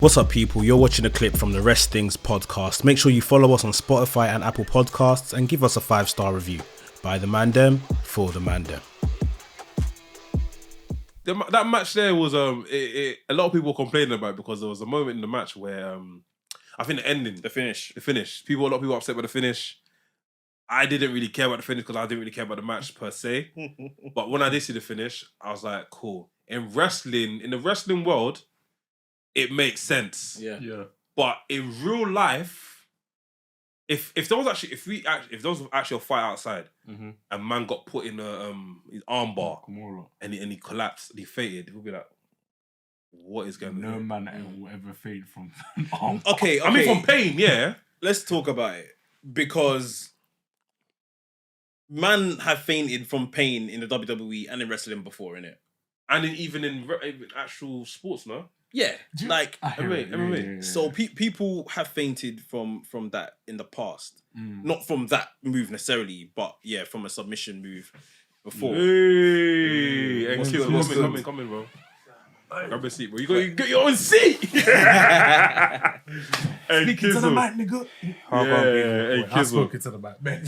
What's up, people? You're watching a clip from the WRESTHINGS podcast. Make sure you follow us on Spotify and Apple Podcasts and give us a 5-star review. By the Mandem, for the Mandem. That match there was a lot of people were complaining about it because there was a moment in the match where I think the finish. A lot of people were upset with the finish. I didn't really care about the finish because I didn't really care about the match per se. But when I did see the finish, I was like, cool. In the wrestling world, it makes sense. Yeah. But in real life, if there was actually a fight outside and man got put in his arm bar and he collapsed and he fainted, we'll be like, what is going on? No man will ever fade from an arm. Okay. I mean, from pain, yeah. Let's talk about it because man have fainted from pain in the WWE and in wrestling before, innit? And even in actual sports, no? Yeah, like MMA. So people have fainted from that in the past, not from that move necessarily, but yeah, from a submission move before. Hey, What's come in, bro. Grab a seat, bro. You got your own seat. Hey, Speaking to the mic, nigga. Hey, I spoke to the mic, man.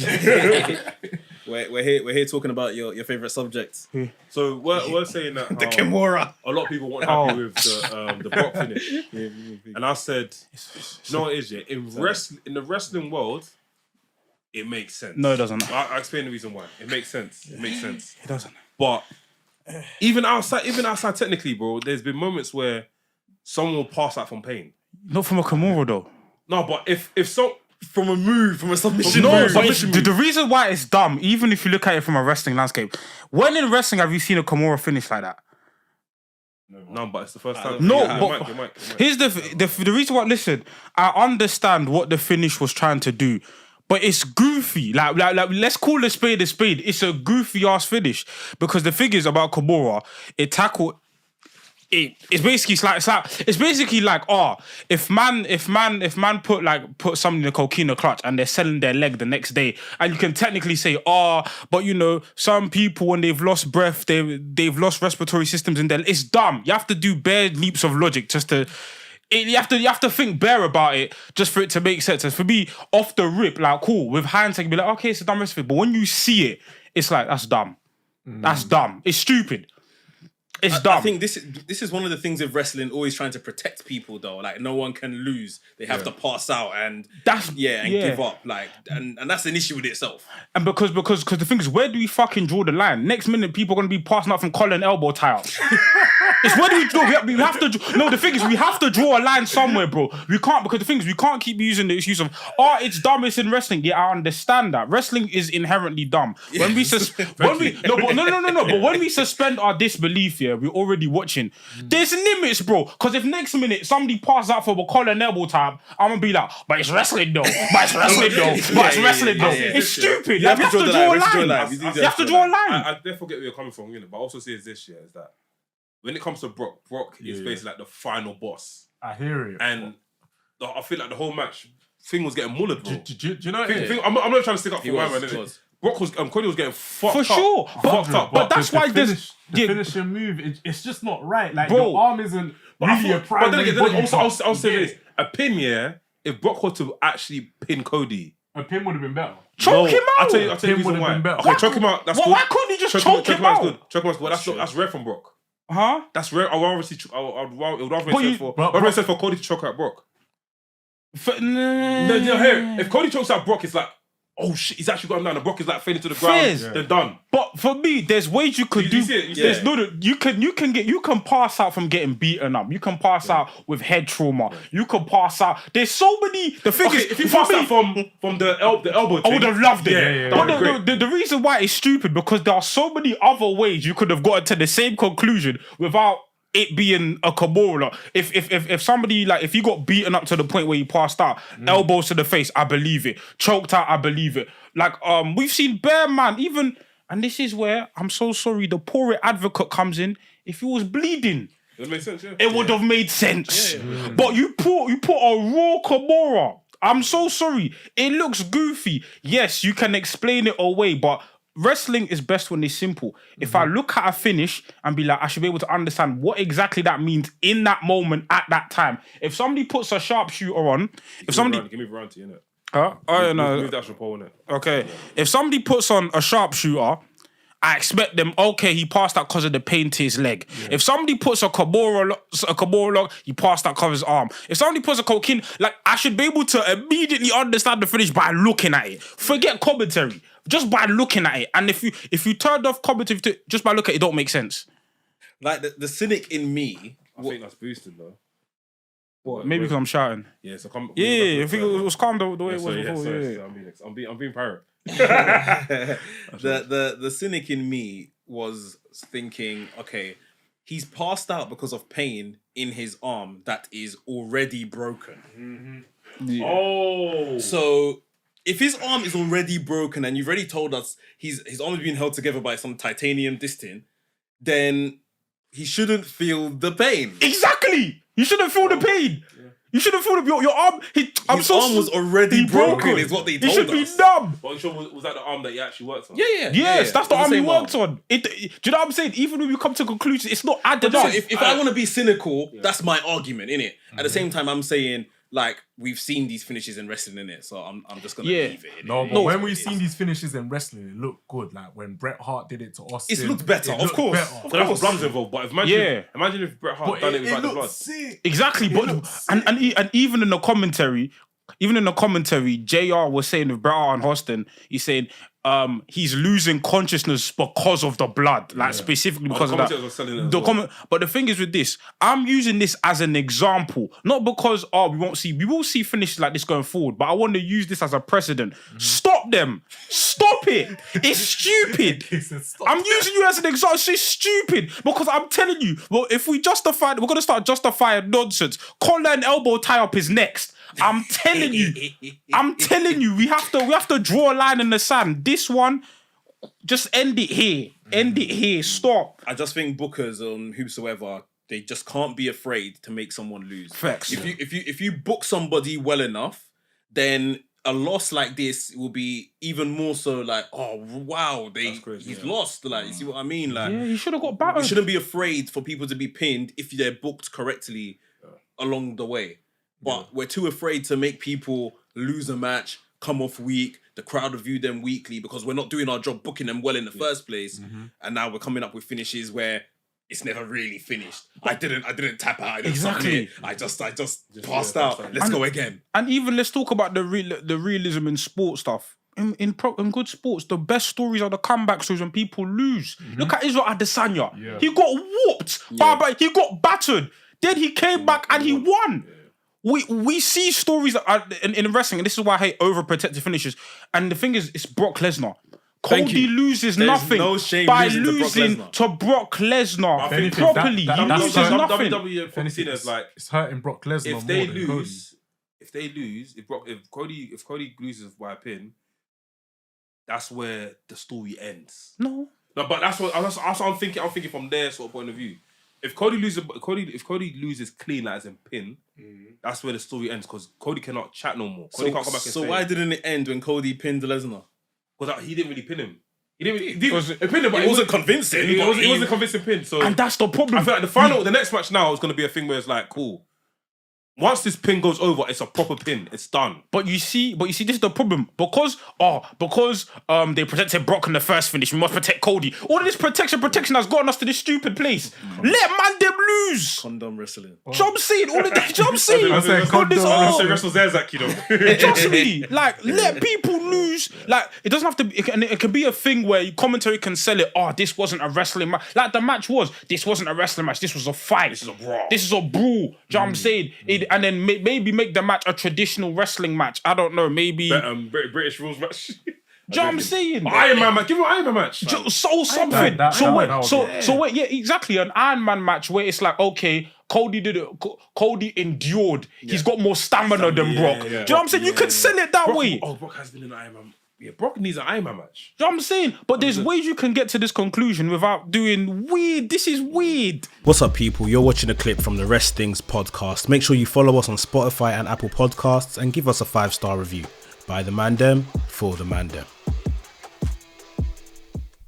We're here talking about your favorite subject. So we're saying that The Kimura. a lot of people weren't happy with the Brock finish, and I said, no, it is. Yeah, in the wrestling world, it makes sense. No, it doesn't. I explain the reason why. It makes sense. It makes sense. It doesn't. But even outside technically, bro, there's been moments where someone will pass out from pain. Not from a Kimura, though. No, but if so. From a submission No, move. but the reason why it's dumb, even if you look at it from a wrestling landscape, when in wrestling have you seen a Kimura finish like that? No, but it's the first time. No, Yeah, but your mic. here's the reason why. Listen, I understand what the finish was trying to do, but it's goofy. Like let's call a spade a spade. It's a goofy ass finish because the thing is about Kimura, it tackled. It's basically like if man put something in a coquina clutch and they're selling their leg the next day, and you can technically say but you know, some people when they've lost breath, they've lost respiratory systems in their. It's dumb. You have to do bare leaps of logic just to. You have to think bare about it just for it to make sense. And for me, off the rip, like cool with hindsight, you be like, okay, it's a dumb wrestling, but when you see it, it's like that's dumb. That's dumb. It's stupid. It's dumb. I think this is one of the things of wrestling always trying to protect people though. Like no one can lose. They have to pass out and give up. Like and that's an issue with itself. And because the thing is, where do we fucking draw the line? Next minute, people are gonna be passing out from collar and elbow tie-outs. It's where do we draw? We have to. No, the thing is, we have to draw a line somewhere, bro. We can't because the thing is, we can't keep using the excuse of it's dumb. It's in wrestling. Yeah, I understand that wrestling is inherently dumb. When we But when we suspend our disbelief here, we're already watching. There's limits, bro. Because if next minute somebody passes out for a collar and elbow time, I'm gonna be like, but it's wrestling though. It's stupid. You have to draw a line. You have to draw a line. I therefore get where you're coming from, but I also say this year is that when it comes to Brock is basically like the final boss. I hear it. And I feel like the whole match thing was getting mullered, bro. Do you know I'm not trying to stick up for my man, innit? Cody was getting fucked for up. sure. But that's why the finishing move, it's just not right. Like, bro, your arm isn't really a primary body part. I'll say this. A pin, yeah, if Brock was to actually pin Cody, a pin would have been better. Choke him out. I'll tell you the reason why. Okay, choke him out. That's good. Why couldn't he just choke him out? Choke him out. That's rare from Brock. Huh? That's rare. It would rather make sense for Cody to choke out Brock. If Cody chokes out Brock, it's like, oh shit, he's actually gone down. The Brock is like fading to the ground. They're done. But for me, there's ways you could do. You can pass out from getting beaten up. You can pass out with head trauma. You can pass out. There's so many. The thing is, if you pass out from the elbow, I would have loved it. But the reason why it's stupid because there are so many other ways you could have gotten to the same conclusion without it being a Kimura. If somebody, like, if you got beaten up to the point where you passed out, elbows to the face, I believe it. Choked out, I believe it. Like, we've seen Bear Man, even, and this is where, I'm so sorry, the poor advocate comes in. If he was bleeding, it made sense, yeah. It would have made sense. But you put a raw Kimura. I'm so sorry. It looks goofy. Yes, you can explain it away, but wrestling is best when it's simple. If I look at a finish and be like, I should be able to understand what exactly that means in that moment at that time. If somebody puts a sharpshooter on, Give me variety, innit? Huh? Oh, no. Move that pole, innit? Okay. If somebody puts on a sharpshooter, I expect them, okay, he passed that because of the pain to his leg. Yeah. If somebody puts a Kimura lock, he passed that because of his arm. If somebody puts a cocaine, like, I should be able to immediately understand the finish by looking at it. Forget commentary. Just by looking at it. And if you turned off commentary just by looking at it, it don't make sense. Like, the cynic in me... I think that's boosted, though. What? Maybe because I'm shouting. Yeah, so I think it was calm the way it was before. I'm being pirate. The cynic in me was thinking, okay, he's passed out because of pain in his arm that is already broken. Yeah. Oh, so if his arm is already broken and you've already told us his arm is being held together by some titanium distin, then he shouldn't feel the pain. Exactly. You shouldn't feel the pain. Yeah. You shouldn't feel your arm. His arm was already broken. Is what they told us. He should be numb. But I'm sure was that the arm that he actually worked on? Yes, that's the arm he worked on. Do you know what I'm saying? Even when you come to conclusions, it's not added up. If I want to be cynical, that's my argument, innit? At the same time, I'm saying, like, we've seen these finishes in wrestling, innit? So I'm just gonna leave it. But when we've seen these finishes in wrestling, it looked good. Like when Bret Hart did it to Austin, it looked better, of course. There was blood involved, but imagine if Bret Hart done it without the blood. Sick. Exactly, and even in the commentary, JR was saying with Bret Hart and Austin, he's saying he's losing consciousness because of the blood, like specifically because of that. But the thing is with this, I'm using this as an example, not because we will see finishes like this going forward, but I want to use this as a precedent. Stop them, stop it. It's stupid. I'm using you as an example. It's stupid because I'm telling you. Well, if we're gonna start justifying nonsense. Collar and elbow tie up is next. I'm telling you, we have to draw a line in the sand. This one, just end it here. Stop. I just think bookers on whosoever, they just can't be afraid to make someone lose. Facts. If you book somebody well enough, then a loss like this will be even more so like, oh wow, he's lost. Like, you see what I mean? Like, he should have got battered. You shouldn't be afraid for people to be pinned if they're booked correctly along the way. But we're too afraid to make people lose a match, come off weak, the crowd review them weekly because we're not doing our job booking them well in the first place. And now we're coming up with finishes where it's never really finished. I didn't tap out. I just passed out. Let's go again. And even let's talk about the realism in sports stuff. In good sports, the best stories are the comeback stories when people lose. Look at Israel Adesanya. Yeah. He got whooped. He got battered. Then he came back and he won. We see stories in wrestling, and this is why I hate overprotective finishes. And the thing is, it's Brock Lesnar. Cody loses nothing by losing to Brock Lesnar properly. He loses nothing. WWE like it's hurting Brock Lesnar. If Cody loses by a pin, that's where the story ends. No, but that's what I'm thinking. I'm thinking from their sort of point of view. If Cody loses clean, like as in pin, that's where the story ends because Cody cannot chat no more. Cody can't come back and say. Why didn't it end when Cody pinned Lesnar? Because he didn't really pin him. He didn't really. It wasn't convincing. It wasn't a convincing pin. So, and that's the problem. I feel like the next match now is going to be a thing where it's like, cool. Once this pin goes over, it's a proper pin. It's done. But you see, this is the problem. Because they protected Brock in the first finish, we must protect Cody. All of this protection has gotten us to this stupid place. Let Mandem lose. Condom wrestling. Job seen all of that. Job seen. I said condom wrestling. Wrestle Zerzak, you know. Trust me. Like, let people lose. Like, it doesn't have to be. It can be a thing where commentary can sell it. Oh, this wasn't a wrestling match. Like the match was. This wasn't a wrestling match. This was a fight. This is a brawl. Do you know what I'm saying? And then maybe make the match a traditional wrestling match. I don't know. Maybe British rules match. Do you know what I'm saying? Iron Man match. Give him an Iron Man match. Something. Yeah, exactly. An Iron Man match where it's like, okay, Cody did it. Cody endured. Yeah. He's got more stamina than Brock. Do you know what I'm saying? You can sell it that way. Brock has been in an Iron Man. Yeah, Brock needs an Iron Man match. Do you know what I'm saying? But there's ways you can get to this conclusion without doing weird. This is weird. What's up, people? You're watching a clip from the WRESTHINGS podcast. Make sure you follow us on Spotify and Apple Podcasts and give us a 5-star review. By the Mandem, for the Mandem.